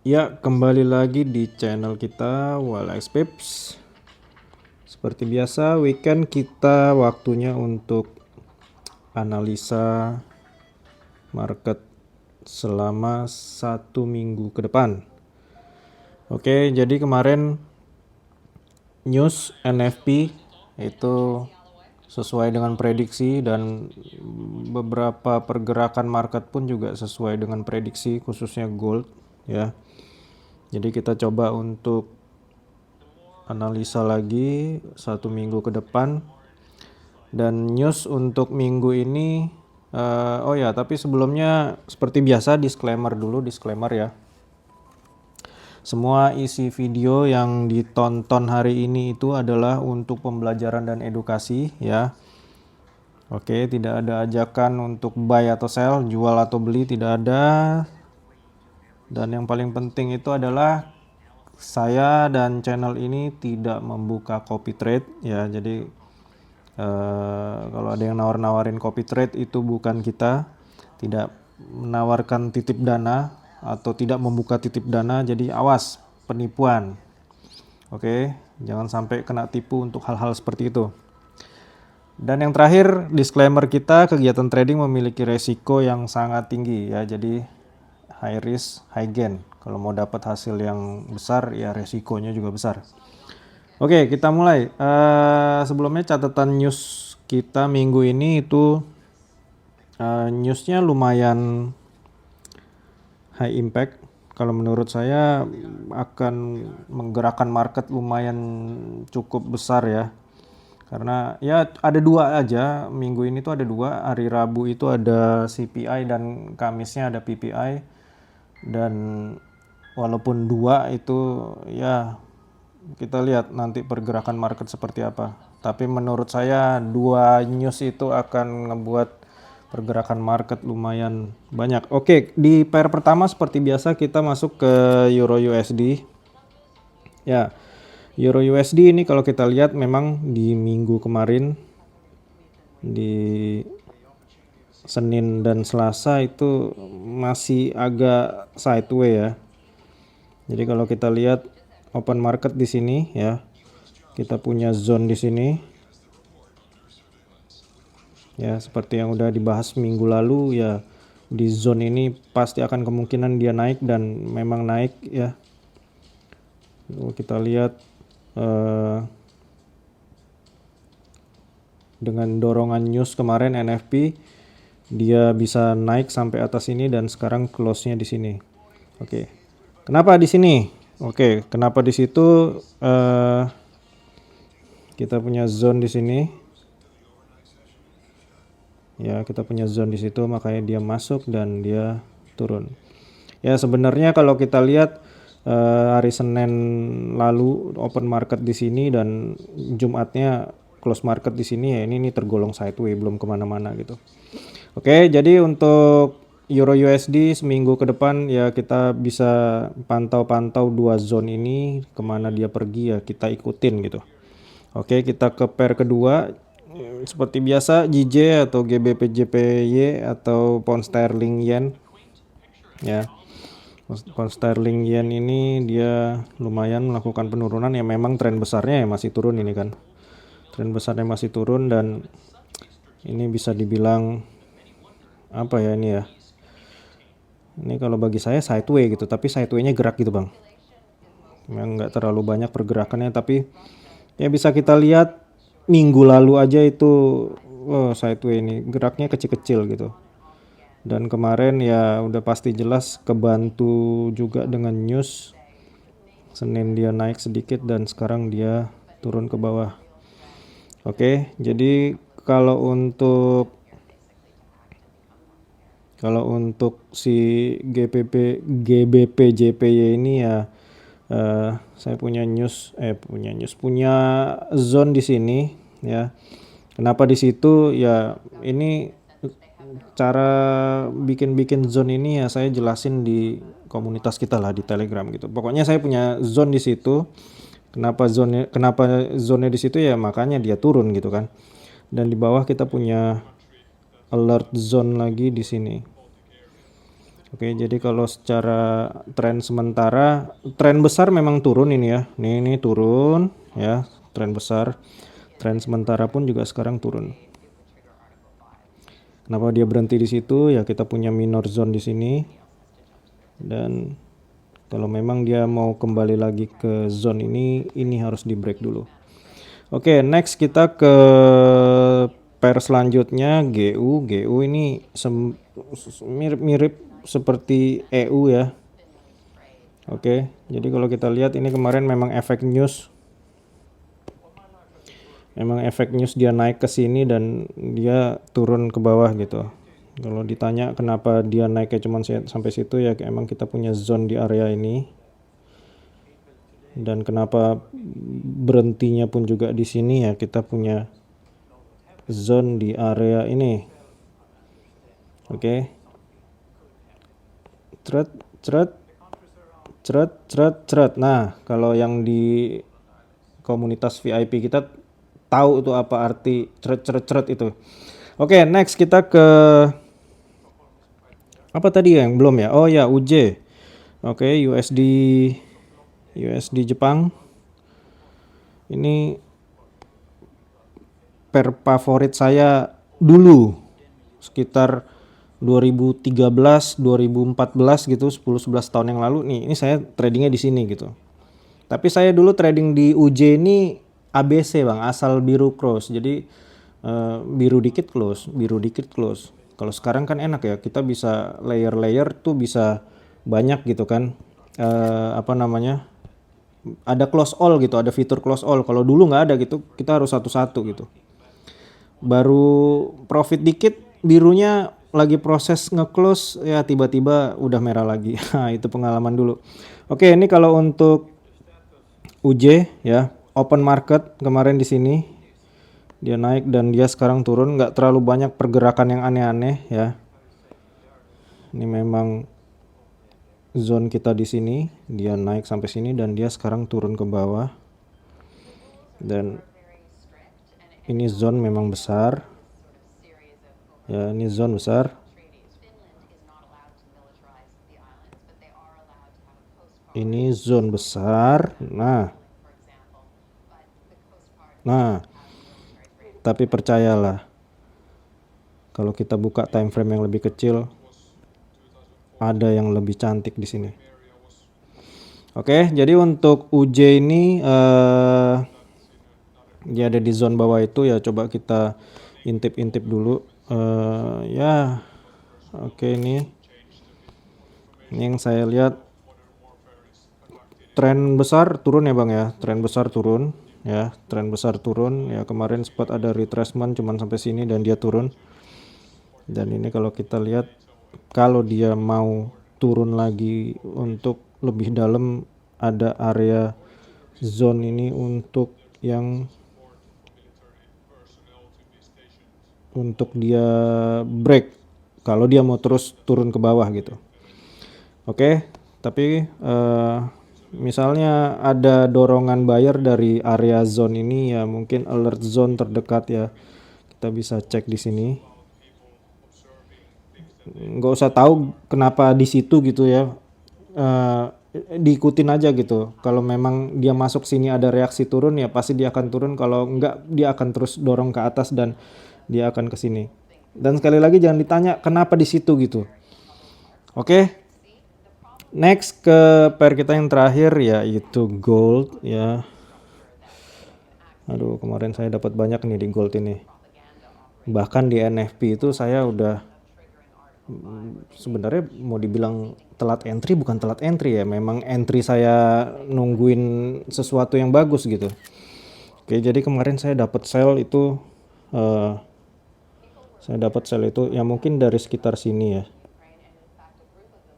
Ya, kembali lagi di channel kita Walex Pips. Seperti biasa, weekend kita waktunya untuk analisa market selama 1 minggu ke depan. Oke, jadi kemarin news NFP itu sesuai dengan prediksi dan beberapa pergerakan market pun juga sesuai dengan prediksi, khususnya gold ya. Jadi kita coba untuk analisa lagi 1 minggu ke depan. Dan news untuk minggu ini oh ya, tapi sebelumnya seperti biasa disclaimer dulu, disclaimer ya. Semua isi video yang ditonton hari ini itu adalah untuk pembelajaran dan edukasi ya. Oke, tidak ada ajakan untuk buy atau sell, jual atau beli, tidak ada. Dan yang paling penting itu adalah saya dan channel ini tidak membuka copy trade ya. Jadi kalau ada yang nawarin copy trade itu bukan kita, tidak menawarkan titip dana atau tidak membuka titip dana, jadi awas penipuan. Oke, jangan sampai kena tipu untuk hal-hal seperti itu. Dan yang terakhir, disclaimer kita, kegiatan trading memiliki resiko yang sangat tinggi ya, jadi high risk, high gain. Kalau mau dapat hasil yang besar ya resikonya juga besar. Oke, kita mulai. Sebelumnya catatan news kita minggu ini itu newsnya lumayan high impact. Kalau menurut saya akan menggerakkan market lumayan cukup besar ya. Karena ya ada dua aja, minggu ini tuh ada dua. Hari Rabu itu ada CPI dan Kamisnya ada PPI. Dan walaupun dua itu ya kita lihat nanti pergerakan market seperti apa. Tapi menurut saya dua news itu akan ngebuat pergerakan market lumayan banyak. Oke, di pair pertama seperti biasa kita masuk ke Euro USD. Ya, Euro USD ini kalau kita lihat memang di minggu kemarin di Senin dan Selasa itu masih agak sideways ya. Jadi kalau kita lihat open market di sini ya, kita punya zone di sini. Ya, seperti yang udah dibahas minggu lalu ya, di zone ini pasti akan kemungkinan dia naik dan memang naik ya. Kita lihat dengan dorongan news kemarin NFP dia bisa naik sampai atas ini dan sekarang close-nya di sini. Oke. Kenapa di sini? Oke, kenapa di situ kita punya zone di sini. Ya, kita punya zone di situ makanya dia masuk dan dia turun. Ya, sebenarnya kalau kita lihat hari Senin lalu open market di sini dan Jumatnya close market di sini ya ini tergolong sideways, belum kemana-mana gitu. Oke, jadi untuk Euro USD seminggu ke depan ya kita bisa pantau-pantau dua zone ini, kemana dia pergi ya kita ikutin gitu. Oke, kita ke pair kedua. Seperti biasa JJ atau GBP JPY atau pound sterling yen ya. Pound sterling yen ini dia lumayan melakukan penurunan ya, memang tren besarnya ya masih turun ini kan. Tren besarnya masih turun dan ini bisa dibilang apa ya ini ya. Ini kalau bagi saya sideways gitu, tapi sideways-nya gerak gitu, Bang. Memang nggak terlalu banyak pergerakannya, tapi ya bisa kita lihat minggu lalu aja itu sideways ini geraknya kecil-kecil gitu. Dan kemarin ya udah pasti jelas kebantu juga dengan news. Senin dia naik sedikit dan sekarang dia turun ke bawah. Oke, jadi kalau untuk si GBP JPY ini ya saya punya zone di sini ya. Kenapa di situ ya, ini cara bikin zone ini ya saya jelasin di komunitas kita lah di Telegram gitu. Pokoknya saya punya zone di situ. Kenapa zone di situ ya, makanya dia turun gitu kan. Dan di bawah kita punya alert zone lagi di sini. Oke, jadi kalau secara tren sementara, tren besar memang turun ini ya. Ini turun ya, tren besar. Tren sementara pun juga sekarang turun. Kenapa dia berhenti di situ? Ya kita punya minor zone di sini. Dan kalau memang dia mau kembali lagi ke zone ini harus di break dulu. Oke, next kita ke pair selanjutnya GU. GU ini mirip-mirip seperti EU ya. Oke, jadi kalau kita lihat ini kemarin memang efek news. Memang efek news dia naik ke sini dan dia turun ke bawah gitu. Kalau ditanya kenapa dia naiknya cuma sampai situ ya emang kita punya zone di area ini. Dan kenapa berhentinya pun juga di sini ya kita punya zone di area ini. Oke. Cret cret cret cret cret. Nah, kalau yang di komunitas VIP kita tahu itu apa arti cret cret cret itu. Oke, next kita ke apa tadi yang belum ya? Oh ya, UJ. Oke, USD Jepang. Ini pair favorit saya dulu sekitar 2013, 2014 gitu, 10-11 tahun yang lalu nih. Ini saya tradingnya di sini gitu. Tapi saya dulu trading di UJ ini ABC bang, asal biru close. Jadi biru dikit close, biru dikit close. Kalau sekarang kan enak ya, kita bisa layer-layer tuh bisa banyak gitu kan. Apa namanya? Ada close all gitu, ada fitur close all. Kalau dulu nggak ada gitu, kita harus satu-satu gitu. Baru profit dikit, birunya lagi proses nge-close ya tiba-tiba udah merah lagi. Nah, itu pengalaman dulu. Oke, ini kalau untuk UJ ya, open market kemarin di sini dia naik dan dia sekarang turun, nggak terlalu banyak pergerakan yang aneh-aneh ya. Ini memang zone kita di sini, dia naik sampai sini dan dia sekarang turun ke bawah. Dan ini zone memang besar. Ya, ini zone besar. Ini zone besar. Nah, tapi percayalah, kalau kita buka time frame yang lebih kecil, ada yang lebih cantik di sini. Oke, jadi untuk UJ ini dia ada di zone bawah itu ya, coba kita intip-intip dulu. Ya, oke ini yang saya lihat tren besar turun ya bang ya, tren besar turun ya, tren besar turun ya. Kemarin sempat ada retracement cuman sampai sini dan dia turun. Dan ini kalau kita lihat, kalau dia mau turun lagi untuk lebih dalam, ada area zone ini untuk yang untuk dia break kalau dia mau terus turun ke bawah gitu. Oke, tapi misalnya ada dorongan buyer dari area zone ini ya, mungkin alert zone terdekat ya, kita bisa cek di sini. Nggak usah tahu kenapa di situ gitu ya, diikutin aja gitu. Kalau memang dia masuk sini ada reaksi turun ya pasti dia akan turun, kalau enggak dia akan terus dorong ke atas dan dia akan ke sini. Dan sekali lagi jangan ditanya kenapa di situ gitu. Oke. Next ke pair kita yang terakhir yaitu gold ya. Aduh, kemarin saya dapat banyak nih di gold ini. Bahkan di NFP itu saya udah sebenarnya mau dibilang telat entry, bukan telat entry ya, memang entry saya nungguin sesuatu yang bagus gitu. Oke, jadi kemarin saya dapat sell itu ya mungkin dari sekitar sini ya,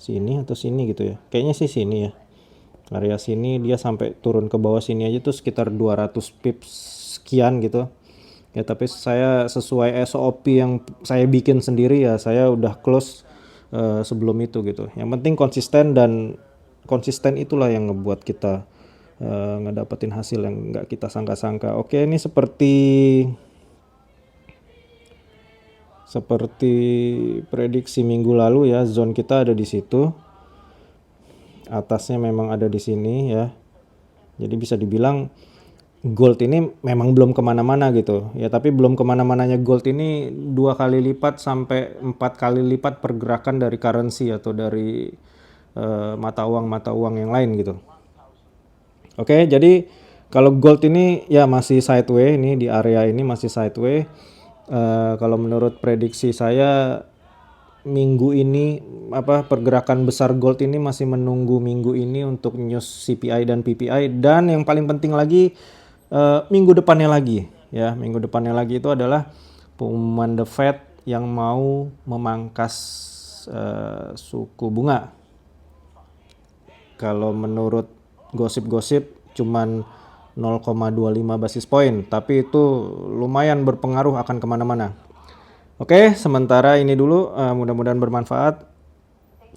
sini atau sini gitu ya, kayaknya sih sini ya, area sini. Dia sampai turun ke bawah sini aja tuh sekitar 200 pips sekian gitu ya. Tapi saya sesuai SOP yang saya bikin sendiri ya, saya udah close sebelum itu gitu. Yang penting konsisten, dan konsisten itulah yang ngebuat kita ngedapetin hasil yang nggak kita sangka-sangka. Oke, ini seperti seperti prediksi minggu lalu ya, zone kita ada di situ. Atasnya memang ada di sini ya. Jadi bisa dibilang gold ini memang belum kemana-mana gitu ya, tapi belum kemana-mananya gold ini 2 kali lipat sampai 4 kali lipat pergerakan dari currency atau dari mata uang yang lain gitu. Oke, jadi kalau gold ini ya masih sideway, ini di area ini masih sideway. Kalau menurut prediksi saya minggu ini pergerakan besar gold ini masih menunggu minggu ini untuk news CPI dan PPI, dan yang paling penting lagi minggu depannya lagi ya. Minggu depannya lagi itu adalah pengumuman The Fed yang mau memangkas suku bunga. Kalau menurut gosip-gosip cuman 0,25 basis point, tapi itu lumayan berpengaruh akan kemana-mana. Oke, sementara ini dulu, mudah-mudahan bermanfaat.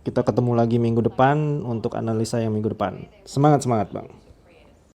Kita ketemu lagi minggu depan untuk analisa yang minggu depan. Semangat Bang.